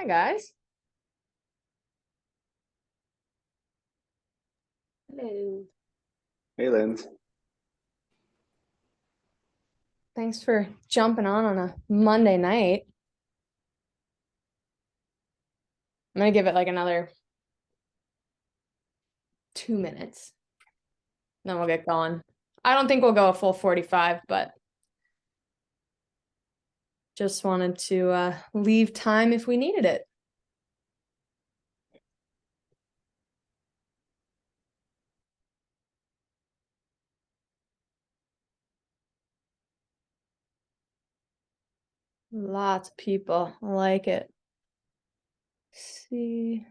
Hi, guys. Hello. Hey, Lynn. Thanks for jumping on a Monday night. I'm gonna give it like another 2 minutes. Then we'll get going. I don't think we'll go a full 45, but just wanted to leave time if we needed it. Lots of people like it. Let's see.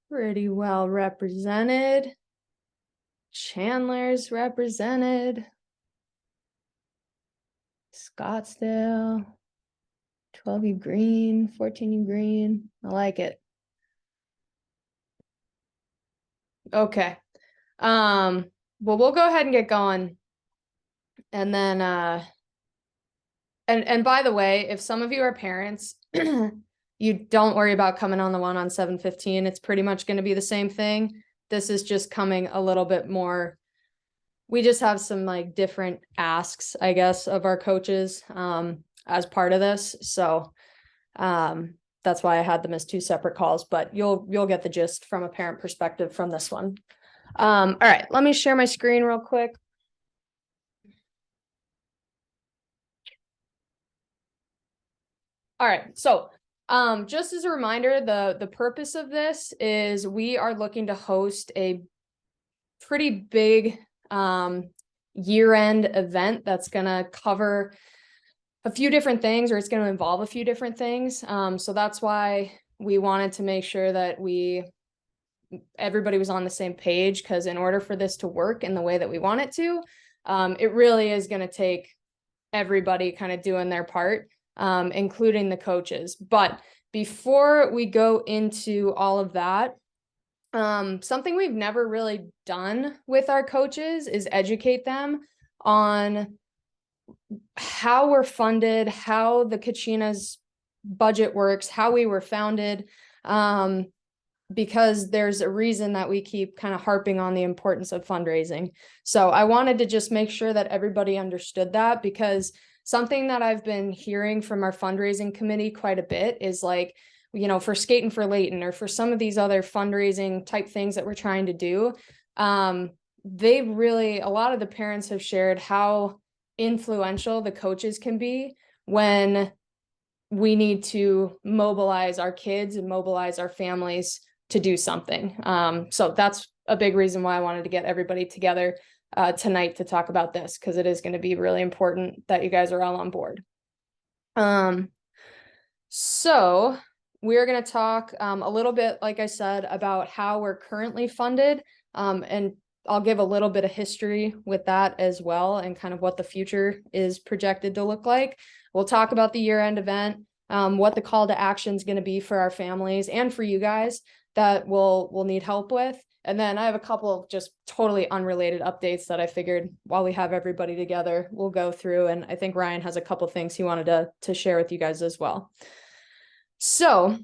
Pretty well represented. Chandler's represented. Scottsdale. 12U green, 14U green. I like it. Okay. Well, we'll go ahead and get going. And then and by the way, if some of you are parents, you don't worry about coming on the one on 7:15. It's pretty much going to be the same thing. This is just coming a little bit more. We just have some like different asks, I guess, of our coaches as part of this. So that's why I had them as two separate calls, but you'll get the gist from a parent perspective from this one. All right, let me share my screen real quick. All right, so just as a reminder, the purpose of this is we are looking to host a pretty big year-end event that's gonna cover a few different things, or it's going to involve a few different things. So that's why we wanted to make sure that everybody was on the same page, because in order for this to work in the way that we want it to, it really is going to take everybody kind of doing their part, including the coaches. But before we go into all of that, something we've never really done with our coaches is educate them on how we're funded, how the Kachina's budget works, how we were founded, because there's a reason that we keep kind of harping on the importance of fundraising. So I wanted to just make sure that everybody understood that, because something that I've been hearing from our fundraising committee quite a bit is like, for Skating for Layton or for some of these other fundraising type things that we're trying to do, a lot of the parents have shared how influential the coaches can be when we need to mobilize our kids and mobilize our families to do something. So that's a big reason why I wanted to get everybody together tonight to talk about this, because it is going to be really important that you guys are all on board. So we're going to talk a little bit, like I said, about how we're currently funded, and I'll give a little bit of history with that as well, and kind of what the future is projected to look like. We'll talk about the year-end event, what the call to action is going to be for our families and for you guys that we'll need help with. And then I have a couple of just totally unrelated updates that I figured while we have everybody together, we'll go through. And I think Ryan has a couple of things he wanted to share with you guys as well. So,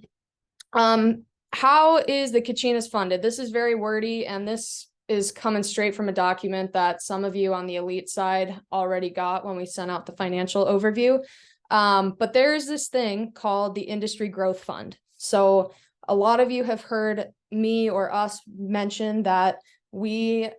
how is the Kachina's funded? This is very wordy, and this is coming straight from a document that some of you on the elite side already got when we sent out the financial overview. But there's this thing called the Industry Growth Fund. So a lot of you have heard me or us mention that we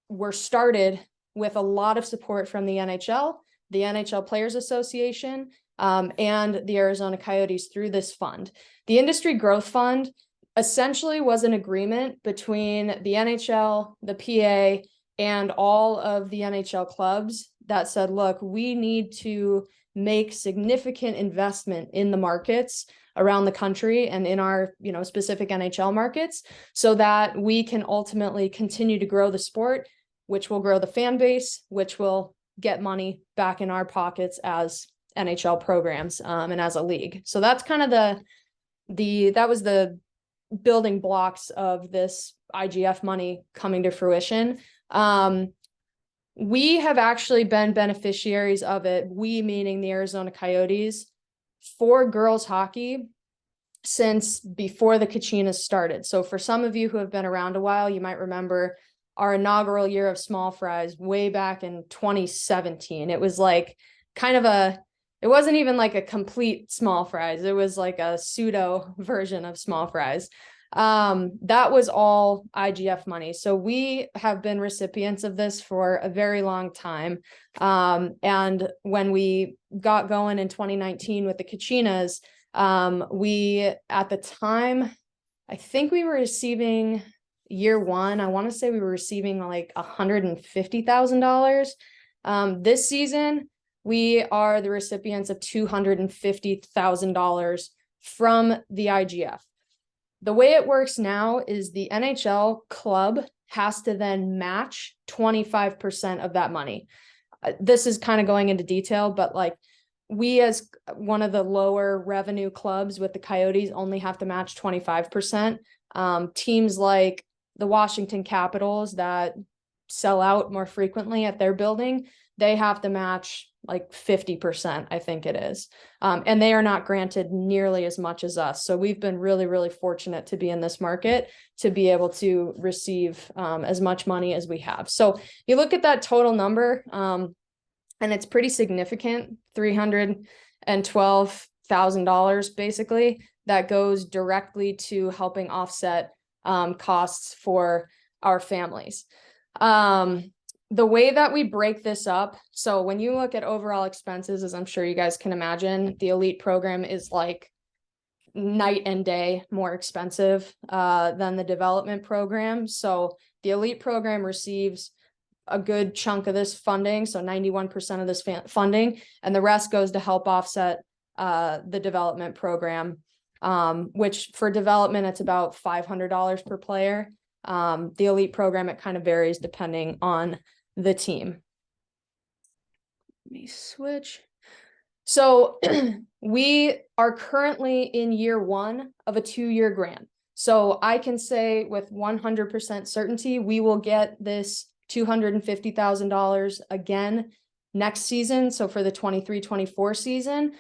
were started with a lot of support from the NHL Players Association, and the Arizona Coyotes through this fund. The Industry Growth Fund essentially was an agreement between the NHL, the PA, and all of the NHL clubs that said, look, we need to make significant investment in the markets around the country and in our, specific NHL markets, so that we can ultimately continue to grow the sport, which will grow the fan base, which will get money back in our pockets as NHL programs, and as a league. So that's kind of that was the building blocks of this IGF money coming to fruition. We have actually been beneficiaries of it, we meaning the Arizona Coyotes, for girls hockey since before the Kachinas started. So for some of you who have been around a while, you might remember our inaugural year of small fries way back in 2017. It was like kind of it wasn't even like a complete small fries. It was like a pseudo version of small fries. That was all IGF money. So we have been recipients of this for a very long time. And when we got going in 2019 with the Kachinas, we, at the time, I think we were receiving year one, I want to say we were receiving like $150,000. This season, we are the recipients of $250,000 from the IGF. The way it works now is the NHL club has to then match 25% of that money. This is kind of going into detail, but like we, as one of the lower revenue clubs with the Coyotes, only have to match 25%. Teams like the Washington Capitals that sell out more frequently at their building, they have to match like 50%, I think it is. And they are not granted nearly as much as us. So we've been really, really fortunate to be in this market to be able to receive as much money as we have. So you look at that total number, and it's pretty significant, $312,000 basically, that goes directly to helping offset costs for our families. The way that we break this up, so when you look at overall expenses, as I'm sure you guys can imagine, the elite program is like night and day more expensive than the development program. So the elite program receives a good chunk of this funding, so 91% of this funding, and the rest goes to help offset the development program, which for development, it's about $500 per player. The elite program, it kind of varies depending on the team. Let me switch. So we are currently in year one of a 2-year grant. So I can say with 100% certainty, we will get this $250,000 again next season. So for the 23-24 season,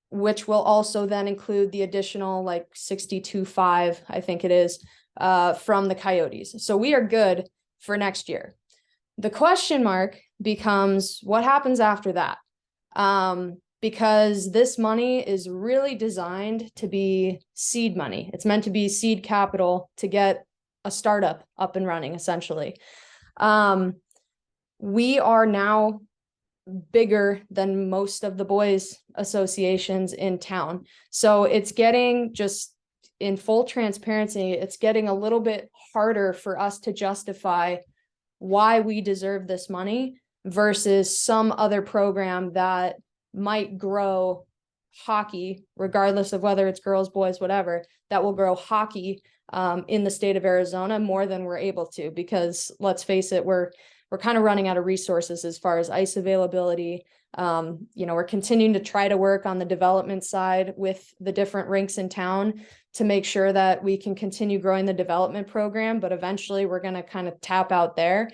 which will also then include the additional like 62.5, I think it is, from the Coyotes. So we are good for next year. The question mark becomes what happens after that? Because this money is really designed to be seed money. It's meant to be seed capital to get a startup up and running, essentially. We are now bigger than most of the boys associations in town. So it's getting, just in full transparency, it's getting a little bit harder for us to justify why we deserve this money versus some other program that might grow hockey, regardless of whether it's girls, boys, whatever, that will grow hockey in the state of Arizona more than we're able to, because let's face it, we're kind of running out of resources as far as ice availability. We're continuing to try to work on the development side with the different rinks in town to make sure that we can continue growing the development program, but eventually we're going to kind of tap out there.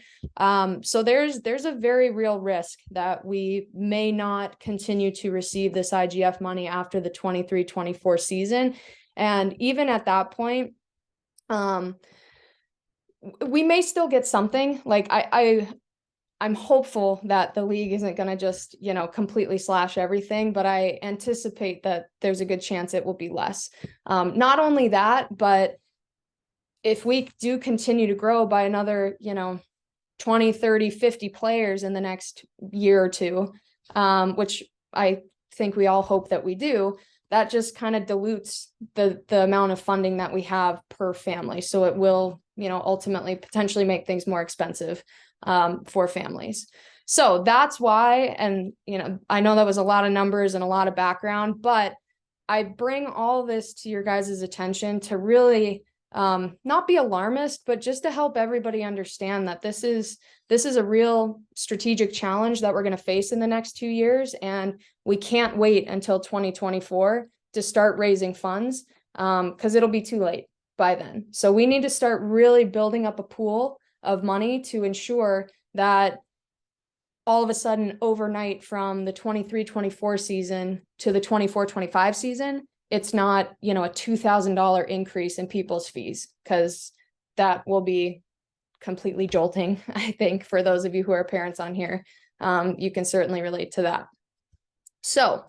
So there's a very real risk that we may not continue to receive this IGF money after the 23-24 season. And even at that point, we may still get something. Like I'm hopeful that the league isn't going to just, completely slash everything, but I anticipate that there's a good chance it will be less. Not only that, but if we do continue to grow by another, 20, 30, 50 players in the next year or two, which I think we all hope that we do, that just kind of dilutes the amount of funding that we have per family. So it will, ultimately potentially make things more expensive for families. So that's why, and, I know that was a lot of numbers and a lot of background, but I bring all this to your guys' attention to really not be alarmist, but just to help everybody understand that this is a real strategic challenge that we're going to face in the next 2 years. And we can't wait until 2024 to start raising funds because it'll be too late by then. So we need to start really building up a pool of money to ensure that all of a sudden overnight from the 23-24 season to the 24-25 season, it's not, you know, a $2,000 increase in people's fees, because that will be completely jolting, I think, for those of you who are parents on here. You can certainly relate to that. So,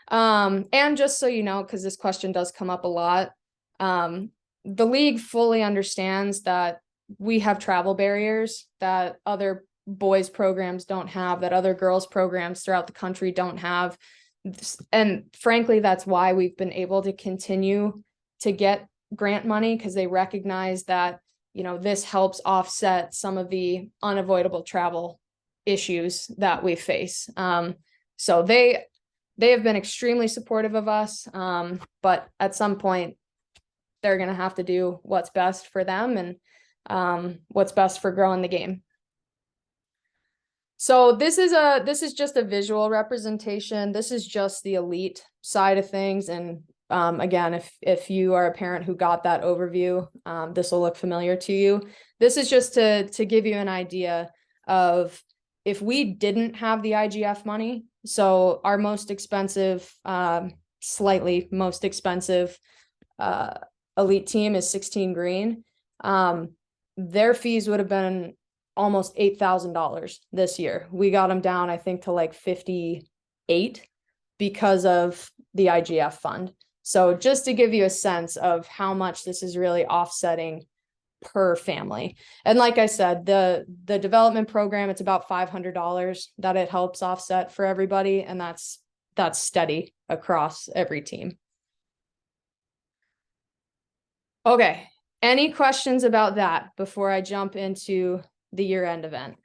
and just so you know, because this question does come up a lot, the league fully understands that we have travel barriers that other boys programs don't have, that other girls programs throughout the country don't have. And frankly, that's why we've been able to continue to get grant money, because they recognize that, you know, this helps offset some of the unavoidable travel issues that we face. So they have been extremely supportive of us. But at some point, they're going to have to do what's best for them and what's best for growing the game. So this is just a visual representation. This is just the elite side of things. And again, if you are a parent who got that overview, this will look familiar to you. This is just to give you an idea of if we didn't have the IGF money. So our most expensive, slightly most expensive elite team is 16 Green. Their fees would have been almost $8,000 this year. We got them down, I think, to like 58 because of the IGF fund. So just to give you a sense of how much this is really offsetting per family. And like I said, the development program, it's about $500 that it helps offset for everybody. And that's steady across every team. Okay. Any questions about that before I jump into the year-end event?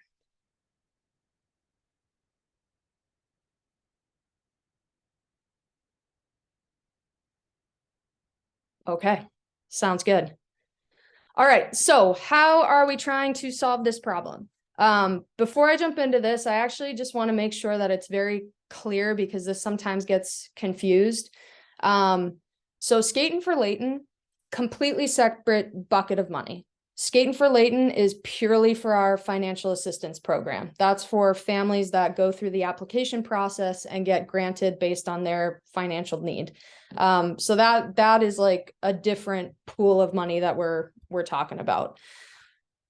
Okay, sounds good. All right, so how are we trying to solve this problem? Before I jump into this, I actually just want to make sure that it's very clear, because this sometimes gets confused. So Skating for Layton, completely separate bucket of money. Skating for Layton is purely for our financial assistance program. That's for families that go through the application process and get granted based on their financial need. So that is like a different pool of money that we're talking about.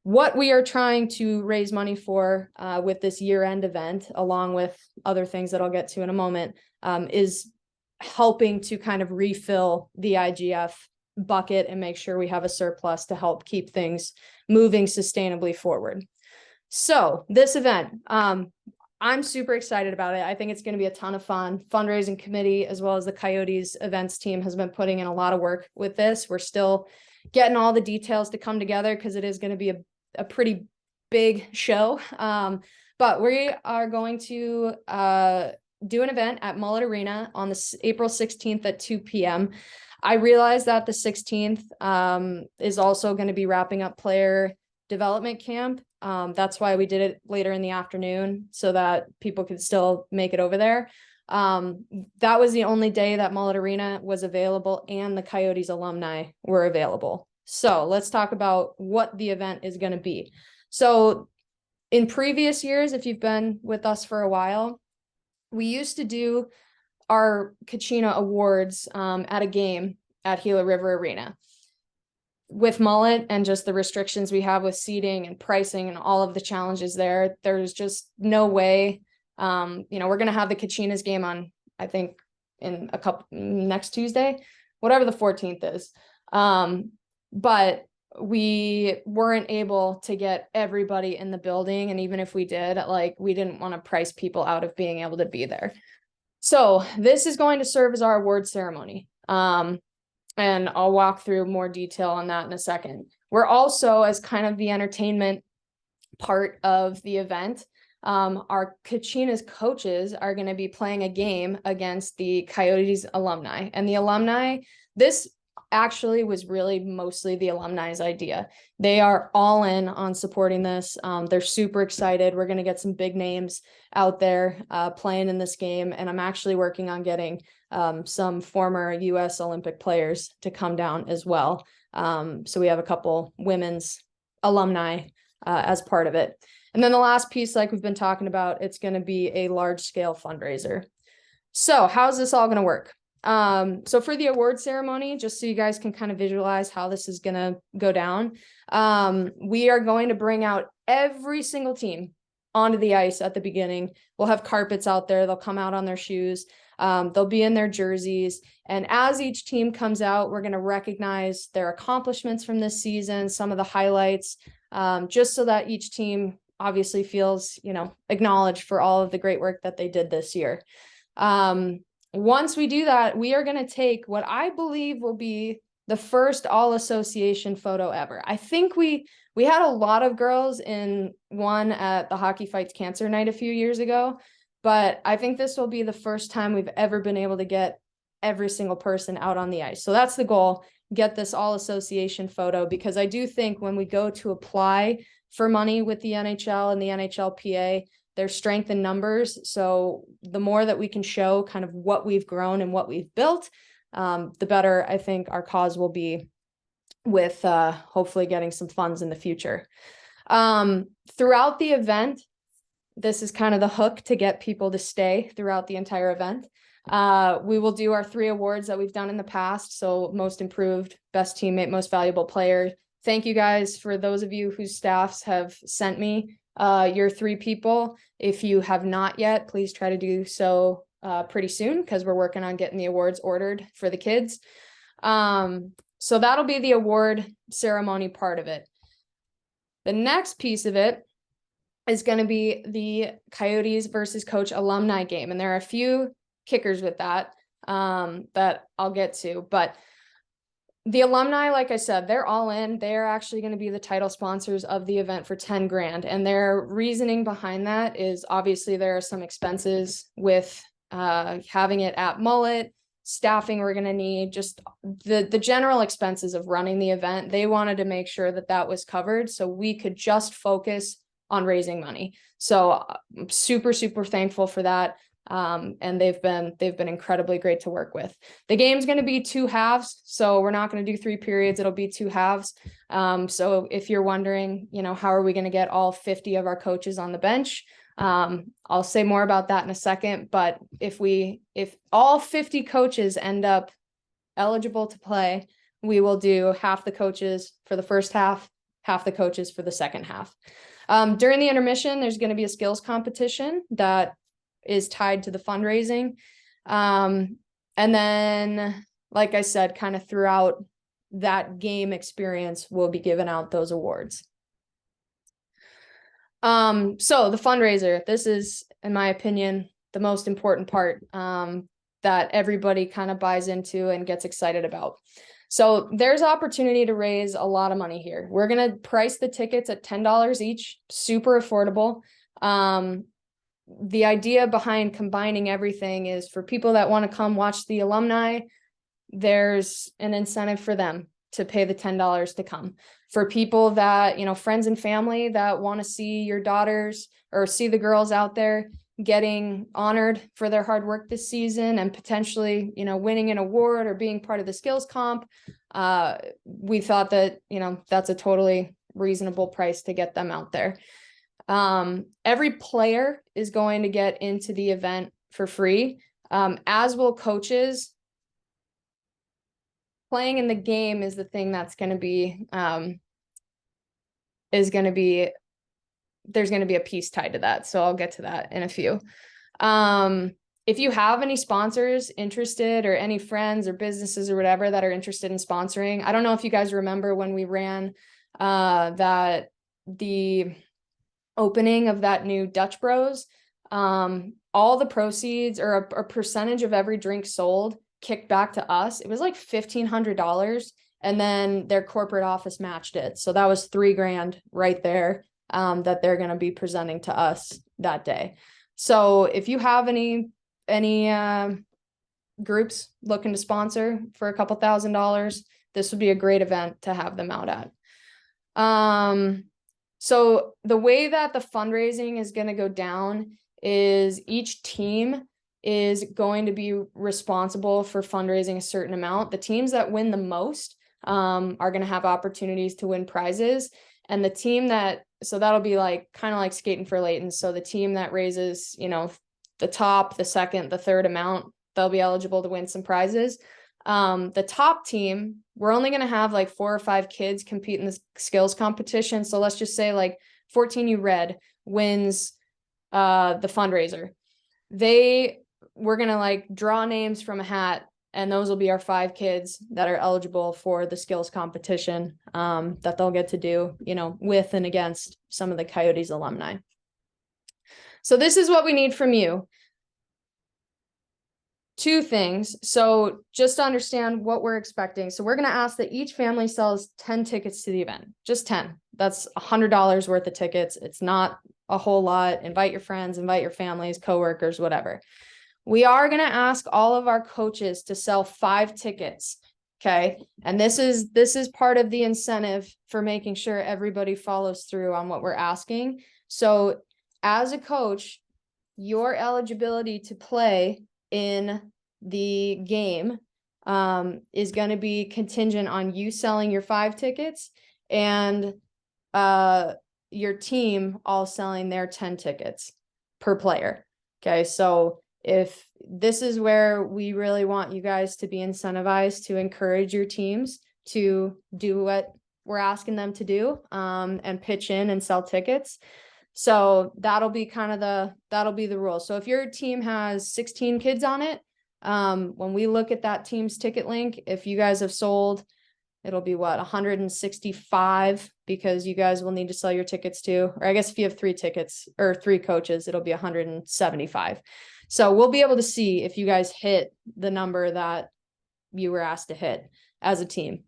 What we are trying to raise money for with this year-end event, along with other things that I'll get to in a moment, is helping to kind of refill the IGF bucket and make sure we have a surplus to help keep things moving sustainably forward. So this event, I'm super excited about it. I think it's going to be a ton of fun. Fundraising committee, as well as the Coyotes events team, has been putting in a lot of work with this. We're still getting all the details to come together, because it is going to be a pretty big show. But we are going to do an event at Mullet Arena on April 16th at 2 p.m. I realize that the 16th is also going to be wrapping up player development camp. That's why we did it later in the afternoon, so that people could still make it over there. That was the only day that Mullet Arena was available and the Coyotes alumni were available. So let's talk about what the event is going to be. So in previous years, if you've been with us for a while, we used to do our Kachina Awards at a game at Gila River Arena. With Mullet and just the restrictions we have with seating and pricing and all of the challenges there's just no way. We're going to have the Kachinas game on, I think, in next Tuesday, whatever the 14th is. But we weren't able to get everybody in the building. And even if we did, we didn't want to price people out of being able to be there. So this is going to serve as our award ceremony. And I'll walk through more detail on that in a second. We're also, as kind of the entertainment part of the event, our Kachina's coaches are going to be playing a game against the Coyotes alumni. And the alumni, this actually was really mostly the alumni's idea. They are all in on supporting this. They're super excited. We're going to get some big names out there playing in this game. And I'm actually working on getting some former U.S. Olympic players to come down as well. So we have a couple women's alumni as part of it. And then the last piece, like we've been talking about, it's going to be a large scale fundraiser. So how's this all going to work? So for the award ceremony, just so you guys can kind of visualize how this is going to go down, we are going to bring out every single team onto the ice at the beginning. We'll have carpets out there. They'll come out on their shoes. They'll be in their jerseys. And as each team comes out, we're going to recognize their accomplishments from this season, some of the highlights, just so that each team obviously feels, acknowledged for all of the great work that they did this year. Once we do that, we are going to take what I believe will be the first all association photo ever. I think we had a lot of girls in one at the Hockey Fights Cancer Night a few years ago, but I think this will be the first time we've ever been able to get every single person out on the ice. So that's the goal, get this all association photo, because I do think when we go to apply for money with the NHL and the NHLPA, there's strength in numbers. So the more that we can show kind of what we've grown and what we've built, the better I think our cause will be with hopefully getting some funds in the future. Throughout the event, this is kind of the hook to get people to stay throughout the entire event. We will do our 3 awards that we've done in the past. So most improved, best teammate, most valuable player. Thank you guys for those of you whose staffs have sent me your 3 people. If you have not yet, please try to do so pretty soon, because we're working on getting the awards ordered for the kids. So that'll be the award ceremony part of it. The next piece of it is going to be the Coyotes versus Coach alumni game. And there are a few kickers with that that I'll get to. But the alumni, like I said, they're all in. They're actually going to be the title sponsors of the event for 10 grand. And their reasoning behind that is obviously there are some expenses with having it at Mullet, staffing we're going to need, just the general expenses of running the event. They wanted to make sure that that was covered so we could just focus on raising money. So I'm super, super thankful for that. And they've been incredibly great to work with. The game's going to be 2 halves, so we're not going to do 3 periods. It'll be 2 halves. So if you're wondering, how are we going to get all 50 of our coaches on the bench? I'll say more about that in a second, but if all 50 coaches end up eligible to play, we will do half the coaches for the first half the coaches for the second half. During the intermission, there's going to be a skills competition that is tied to the fundraising. And then, like I said, kind of throughout that game experience, we'll be giving out those awards. So the fundraiser, this is, in my opinion, the most important part that everybody kind of buys into and gets excited about. So there's opportunity to raise a lot of money here. We're going to price the tickets at $10 each, super affordable. The idea behind combining everything is for people that want to come watch the alumni, there's an incentive for them to pay the $10 to come. For people that, friends and family that want to see your daughters or see the girls out there getting honored for their hard work this season and potentially, winning an award or being part of the skills comp, we thought that, that's a totally reasonable price to get them out there. Every player is going to get into the event for free, as will coaches. Playing in the game is the thing that's going to be, there's going to be a piece tied to that. So I'll get to that in a few. If you have any sponsors interested or any friends or businesses or whatever that are interested in sponsoring, I don't know if you guys remember when we ran the opening of that new Dutch Bros, all the proceeds or a percentage of every drink sold kicked back to us. It was like $1,500, and then their corporate office matched it. So that was $3,000 right there, that they're going to be presenting to us that day. So if you have any groups looking to sponsor for a couple $1,000s, this would be a great event to have them out at. So the way that the fundraising is going to go down is each team is going to be responsible for fundraising a certain amount. The teams that win the most are going to have opportunities to win prizes. And the team that so that'll be like kind of like skating for Layton. So the team that raises, you know, the top, the second, the third amount, they'll be eligible to win some prizes. The top team, we're only going to have like 4 or 5 kids compete in the skills competition. So let's just say like 14U Red wins the fundraiser. We're going to like draw names from a hat, and those will be our 5 kids that are eligible for the skills competition that they'll get to do, you know, with and against some of the Coyotes alumni. So this is what we need from you. 2 things. So just to understand what we're expecting. So we're going to ask that each family sells 10 tickets to the event, just 10. That's $100 worth of tickets. It's not a whole lot. Invite your friends, invite your families, coworkers, whatever. We are going to ask all of our coaches to sell 5 tickets. Okay. And this is part of the incentive for making sure everybody follows through on what we're asking. So as a coach, your eligibility to play in the game is going to be contingent on you selling your 5 tickets and your team all selling their 10 tickets per player. Okay. So if this is where we really want you guys to be incentivized to encourage your teams to do what we're asking them to do and pitch in and sell tickets. So that'll be the rule. So if your team has 16 kids on it, when we look at that team's ticket link, if you guys have sold, it'll be what, 165, because you guys will need to sell your tickets too. Or I guess if you have 3 tickets or 3 coaches, it'll be 175. So we'll be able to see if you guys hit the number that you were asked to hit as a team.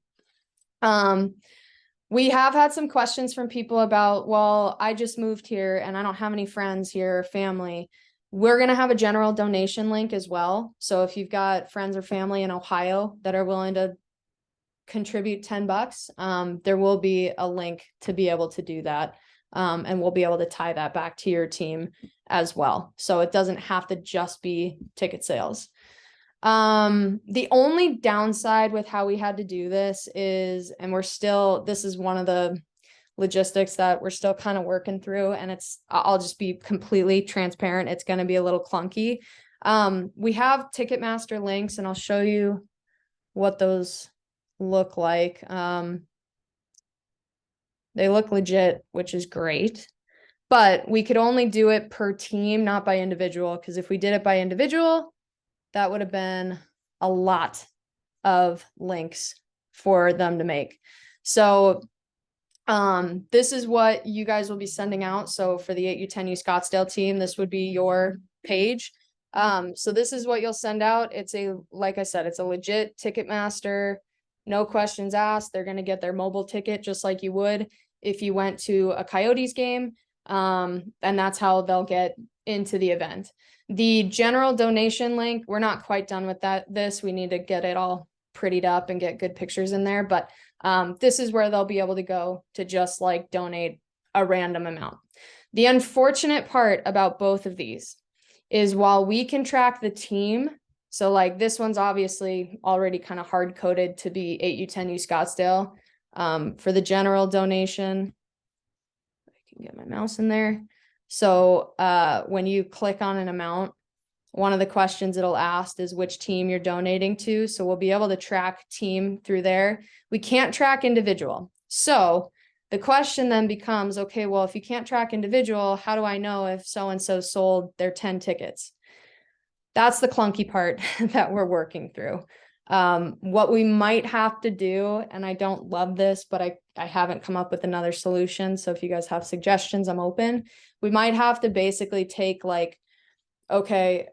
We have had some questions from people about, well, I just moved here and I don't have any friends here or family. We're going to have a general donation link as well. So if you've got friends or family in Ohio that are willing to contribute $10, there will be a link to be able to do that. And we'll be able to tie that back to your team as well. So it doesn't have to just be ticket sales. The only downside with how we had to do this is, and this is one of the logistics that we're still kind of working through, and I'll just be completely transparent. It's going to be a little clunky. We have Ticketmaster links, and I'll show you what those look like. They look legit, which is great, but we could only do it per team, not by individual, because if we did it by individual, that would have been a lot of links for them to make. So this is what you guys will be sending out. So for the 8U10U Scottsdale team, this would be your page. So this is what you'll send out. Like I said, it's a legit Ticketmaster, no questions asked. They're going to get their mobile ticket just like you would if you went to a Coyotes game. And that's how they'll get into the event. The general donation link, we're not quite done with this. We need to get it all prettied up and get good pictures in there. But this is where they'll be able to go to just like donate a random amount. The unfortunate part about both of these is while we can track the team, so like this one's obviously already kind of hard coded to be 8U10U Scottsdale. For the general donation, I can get my mouse in there. So when you click on an amount, one of the questions it'll ask is which team you're donating to. So we'll be able to track team through there. We can't track individual. So the question then becomes, okay, well, if you can't track individual, how do I know if so-and-so sold their 10 tickets? That's the clunky part that we're working through. What we might have to do, and I don't love this, but I haven't come up with another solution. So if you guys have suggestions, I'm open. We might have to basically take like, okay,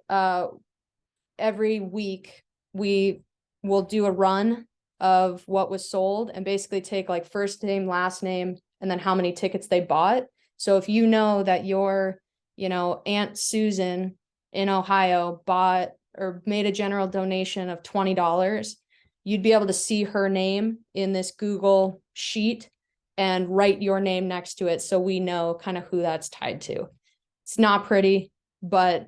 every week we will do a run of what was sold and basically take like first name, last name, and then how many tickets they bought. So if you know that your, Aunt Susan in Ohio bought or made a general donation of $20, you'd be able to see her name in this Google sheet and write your name next to it. So we know kind of who that's tied to. It's not pretty, but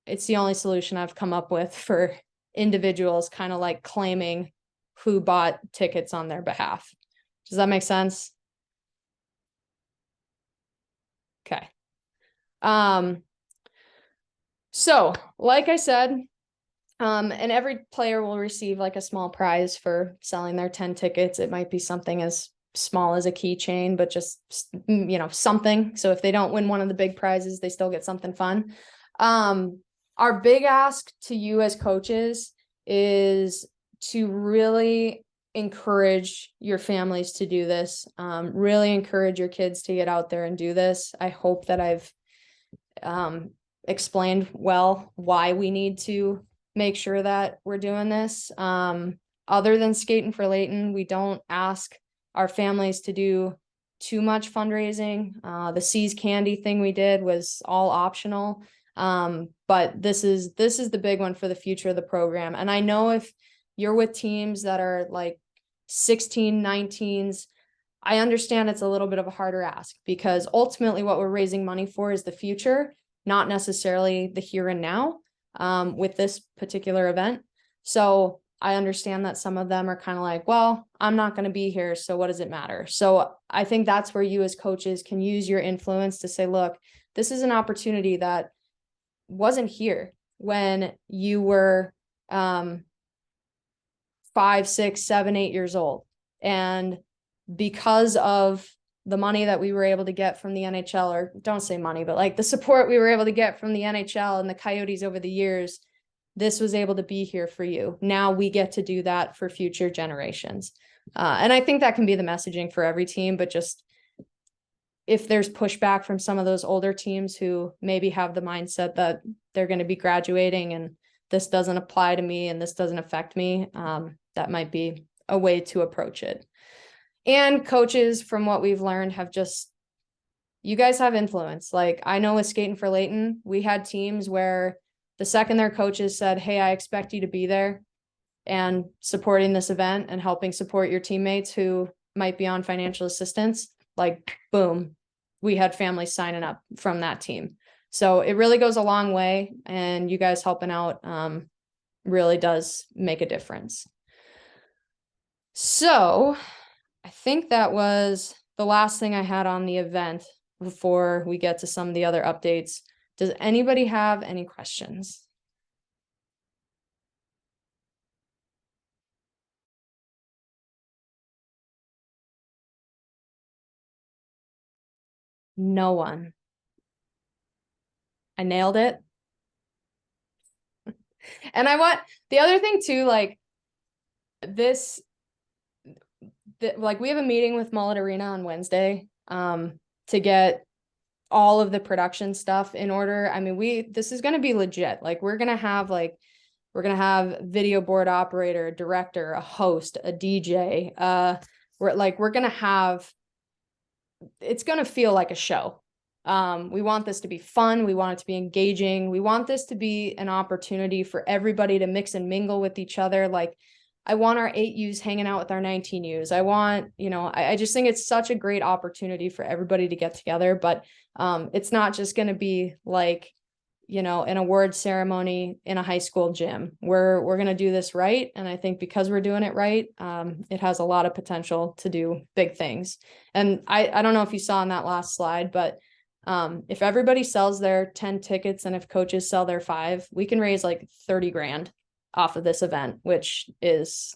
it's the only solution I've come up with for individuals kind of like claiming who bought tickets on their behalf. Does that make sense? So like I said, and every player will receive like a small prize for selling their 10 tickets. It might be something as small as a keychain, but just, something. So if they don't win one of the big prizes, they still get something fun. Our big ask to you as coaches is to really encourage your families to do this. Really encourage your kids to get out there and do this. I hope that I've explained well why we need to make sure that we're doing this. Other than Skating for Layton, we don't ask our families to do too much fundraising. The Seas Candy thing we did was all optional. But this is the big one for the future of the program. And I know if you're with teams that are like 16, 19s, I understand it's a little bit of a harder ask, because ultimately what we're raising money for is the future, not necessarily the here and now, with this particular event. So I understand that some of them are kind of like, well, I'm not going to be here, so what does it matter? So I think that's where you as coaches can use your influence to say, look, this is an opportunity that wasn't here when you were 5, 6, 7, 8 years old. And because of the money that we were able to get from the NHL, or don't say money, but like the support we were able to get from the NHL and the Coyotes over the years, this was able to be here for you. Now we get to do that for future generations. And I think that can be the messaging for every team, but just if there's pushback from some of those older teams who maybe have the mindset that they're going to be graduating and this doesn't apply to me and this doesn't affect me, that might be a way to approach it. And coaches, from what we've learned, you guys have influence. Like I know with Skating for Layton, we had teams where the second their coaches said, hey, I expect you to be there and supporting this event and helping support your teammates who might be on financial assistance, like boom, we had families signing up from that team. So it really goes a long way, and you guys helping out really does make a difference. So I think that was the last thing I had on the event before we get to some of the other updates. Does anybody have any questions? No one. I nailed it. And I want the other thing too, like like we have a meeting with Mullet Arena on Wednesday to get all of the production stuff in order. I mean, this is going to be legit. Like we're going to have video board operator, a director, a host, a DJ. We're going to have, it's going to feel like a show. We want this to be fun. We want it to be engaging. We want this to be an opportunity for everybody to mix and mingle with each other. Like I want our 8Us hanging out with our 19Us. I want, I just think it's such a great opportunity for everybody to get together, but it's not just going to be like, an award ceremony in a high school gym. We're going to do this right. And I think because we're doing it right, it has a lot of potential to do big things. And I don't know if you saw on that last slide, but if everybody sells their 10 tickets and if coaches sell their 5, we can raise like 30 grand off of this event, which is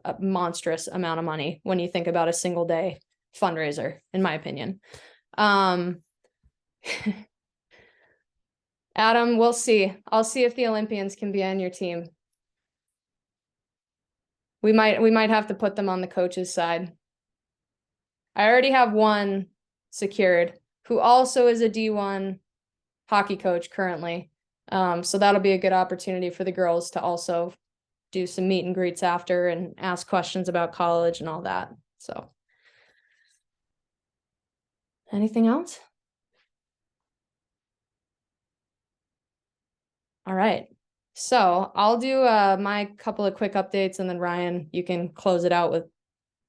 a monstrous amount of money when you think about a single day fundraiser, in my opinion. Adam, we'll see. I'll see if the Olympians can be on your team. We might have to put them on the coach's side. I already have one secured who also is a D1 hockey coach currently. So that'll be a good opportunity for the girls to also do some meet and greets after and ask questions about college and all that. So anything else? All right. So I'll do my couple of quick updates, and then Ryan, you can close it out with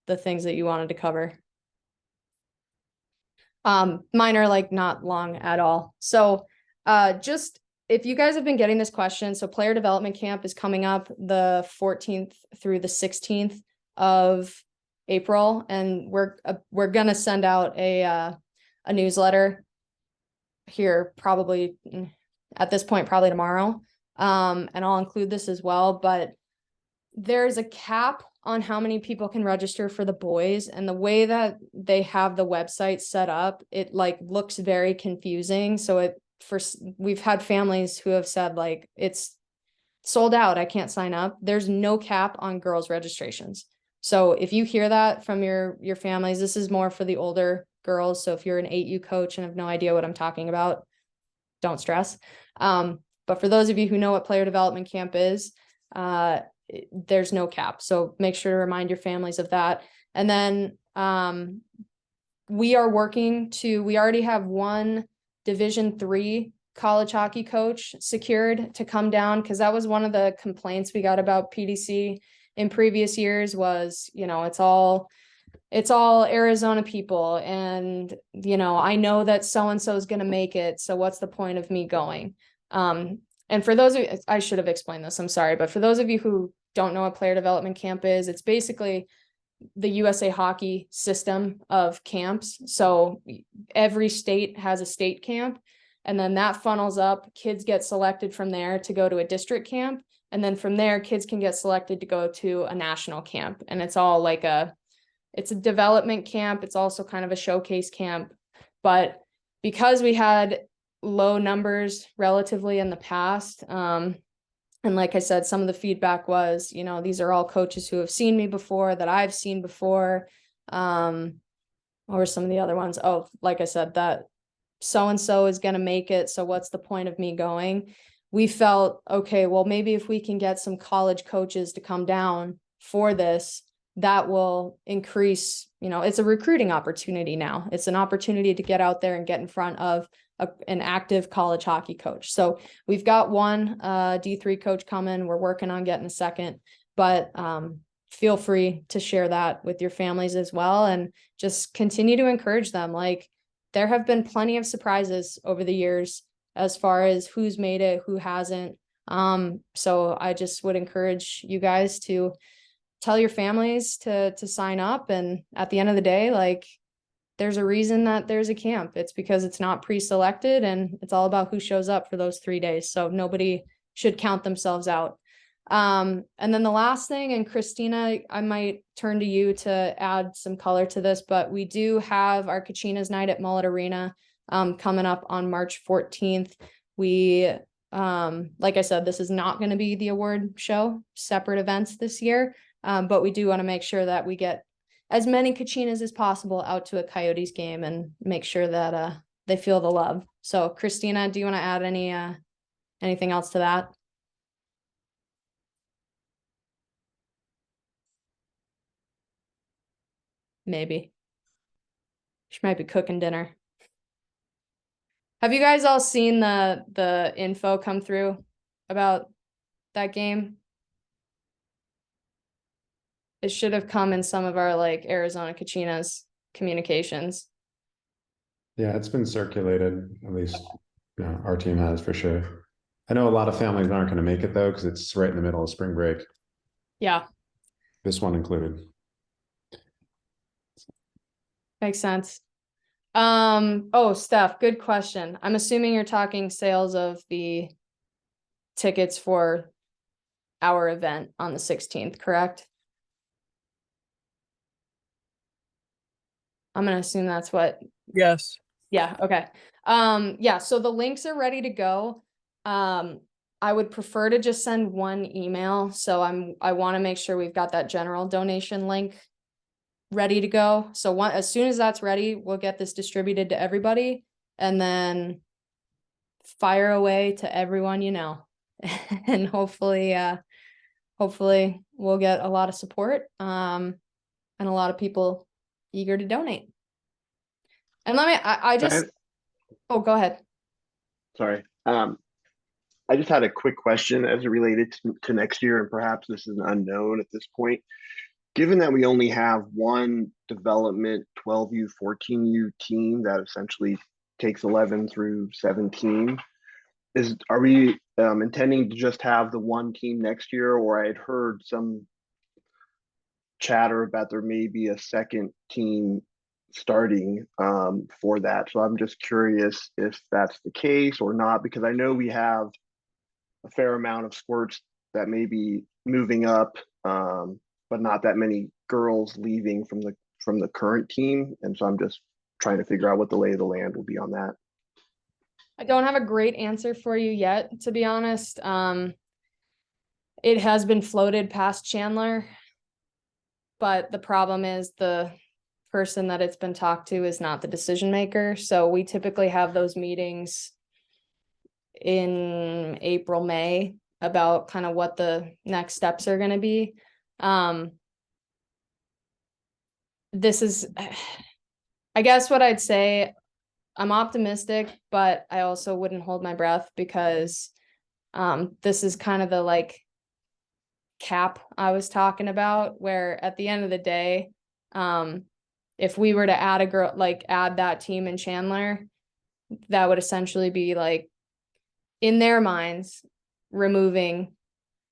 the things that you wanted to cover. Mine are like not long at all. So just if you guys have been getting this question, so player development camp is coming up the 14th through the 16th of April, and we're gonna send out a newsletter here probably at this point, probably tomorrow. And I'll include this as well, but there's a cap on how many people can register for the boys, and the way that they have the website set up, it like looks very confusing. So we've had families who have said like, it's sold out, I can't sign up. There's no cap on girls registrations. So if you hear that from your families, this is more for the older girls. So if you're an 8U coach and have no idea what I'm talking about, don't stress. But for those of you who know what player development camp is, there's no cap. So make sure to remind your families of that. And then we already have one Division III college hockey coach secured to come down, because that was one of the complaints we got about PDC in previous years was, it's all Arizona people, and I know that so and so is going to make it, so what's the point of me going? And for those of you, I should have explained this, I'm sorry, but for those of you who don't know what player development camp is, it's basically the USA Hockey system of camps. So every state has a state camp, and then that funnels up, kids get selected from there to go to a district camp, and then from there kids can get selected to go to a national camp. And it's all like it's a development camp. It's also kind of a showcase camp. But because we had low numbers relatively in the past, and like I said, some of the feedback was, these are all coaches who have seen me before, that I've seen before. Or some of the other ones. Oh, like I said, that so-and-so is going to make it, so what's the point of me going? We felt, okay, well, maybe if we can get some college coaches to come down for this, that will increase, it's a recruiting opportunity now. It's an opportunity to get out there and get in front of an active college hockey coach. So we've got one D3 coach coming. We're working on getting a second, but feel free to share that with your families as well, and just continue to encourage them. Like, there have been plenty of surprises over the years as far as who's made it, who hasn't. So I just would encourage you guys to tell your families to sign up. And at the end of the day, like, there's a reason that there's a camp. It's because it's not pre-selected, and it's all about who shows up for those 3 days. So nobody should count themselves out. And then the last thing, and Christina, I might turn to you to add some color to this, but we do have our Kachinas night at Mullet Arena coming up on March 14th. We, like I said, this is not going to be the award show, separate events this year. But we do want to make sure that we get as many Kachinas as possible out to a Coyotes game and make sure that they feel the love. So Christina, do you want to add anything else to that? Maybe. She might be cooking dinner. Have you guys all seen the info come through about that game? It should have come in some of our like Arizona Kachinas communications. Yeah, it's been circulated, at least our team has for sure. I know a lot of families aren't going to make it though, because it's right in the middle of spring break. Yeah. This one included. Makes sense. Oh, Steph, good question. I'm assuming you're talking sales of the tickets for our event on the 16th, correct? I'm gonna assume that's what. Yes. Yeah, okay. Yeah, so the links are ready to go. I would prefer to just send one email. So I want to make sure we've got that general donation link ready to go. So as soon as that's ready, we'll get this distributed to everybody, and then fire away to everyone, and hopefully we'll get a lot of support, and a lot of people eager to donate. And oh, go ahead. Sorry. I just had a quick question as it related to next year, and perhaps this is an unknown at this point. Given that we only have one development 12U, 14U team that essentially takes 11 through 17, are we intending to just have the one team next year? Or I had heard some chatter about there may be a second team starting for that. So I'm just curious if that's the case or not, because I know we have a fair amount of squirts that may be moving up, but not that many girls leaving from the current team. And so I'm just trying to figure out what the lay of the land will be on that. I don't have a great answer for you yet, to be honest. It has been floated past Chandler, but the problem is the person that it's been talked to is not the decision maker. So we typically have those meetings in April, May about kind of what the next steps are going to be. This is, I guess what I'd say, I'm optimistic, but I also wouldn't hold my breath because this is kind of the like cap I was talking about, where at the end of the day, if we were to add a girl, like add that team in Chandler, that would essentially be like, in their minds, removing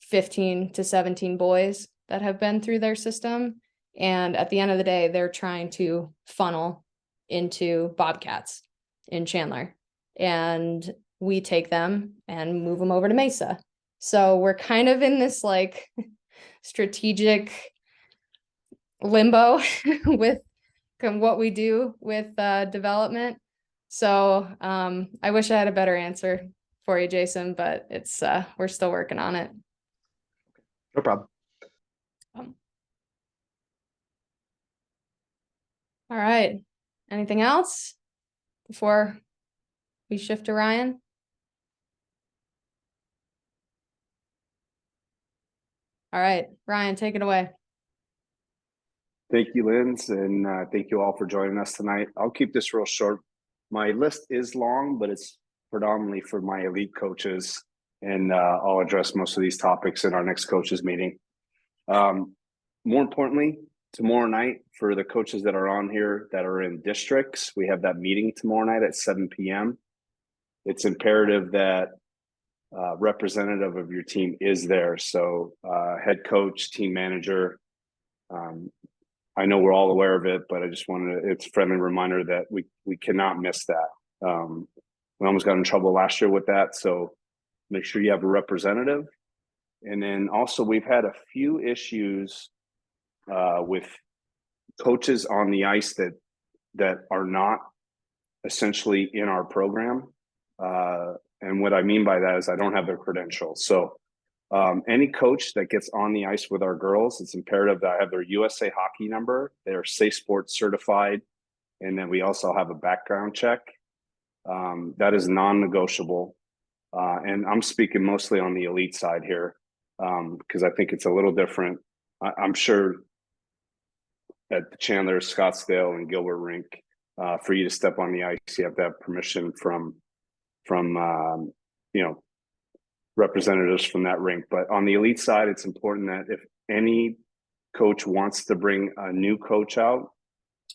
15 to 17 boys that have been through their system. And at the end of the day, they're trying to funnel into Bobcats in Chandler. And we take them and move them over to Mesa. So we're kind of in this like strategic limbo with what we do with development. So I wish I had a better answer for you, Jason, but it's we're still working on it. No problem. All right. Anything else before we shift to Ryan? All right, Ryan, take it away. Thank you, Linz, and thank you all for joining us tonight. I'll keep this real short. My list is long, but it's predominantly for my elite coaches, and I'll address most of these topics in our next coaches meeting. More importantly, tomorrow night, for the coaches that are on here that are in districts, we have that meeting tomorrow night at 7 p.m. It's imperative that representative of your team is there. So head coach, team manager, I know we're all aware of it, but I just wanted to, it's a friendly reminder that we cannot miss that. We almost got in trouble last year with that. So make sure you have a representative. And then also we've had a few issues with coaches on the ice that are not essentially in our program. And what I mean by that is I don't have their credentials. So any coach that gets on the ice with our girls, it's imperative that I have their USA hockey number. They're Safe Sports certified. And then we also have a background check. That is non-negotiable. And I'm speaking mostly on the elite side here because I think it's a little different. I'm sure at the Chandler, Scottsdale, and Gilbert rink, for you to step on the ice, you have to have permission from representatives from that rink. But on the elite side, it's important that if any coach wants to bring a new coach out,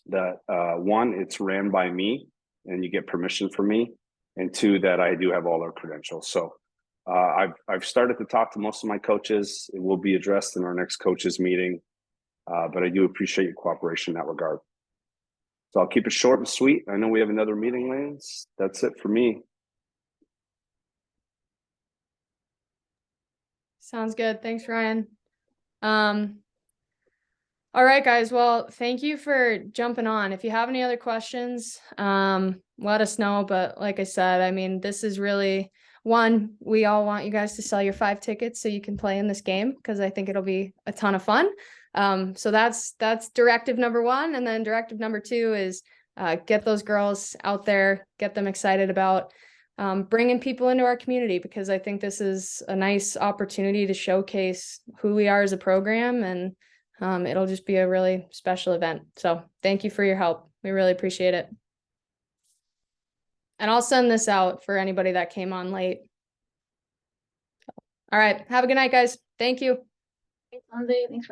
that one, it's ran by me and you get permission from me, and two, that I do have all their credentials. So I've started to talk to most of my coaches. It will be addressed in our next coaches meeting, but I do appreciate your cooperation in that regard. So I'll keep it short and sweet. I know we have another meeting, Lance. That's it for me. Sounds good. Thanks, Ryan. All right, guys. Well, thank you for jumping on. If you have any other questions, let us know. But like I said, I mean, this is really one, we all want you guys to sell your 5 tickets so you can play in this game, because I think it'll be a ton of fun. So that's directive number 1. And then directive number 2 is get those girls out there, get them excited about bringing people into our community, because I think this is a nice opportunity to showcase who we are as a program, and it'll just be a really special event. So thank you for your help. We really appreciate it. And I'll send this out for anybody that came on late. All right. Have a good night, guys. Thank you. Thanks, Lindsay. Thanks for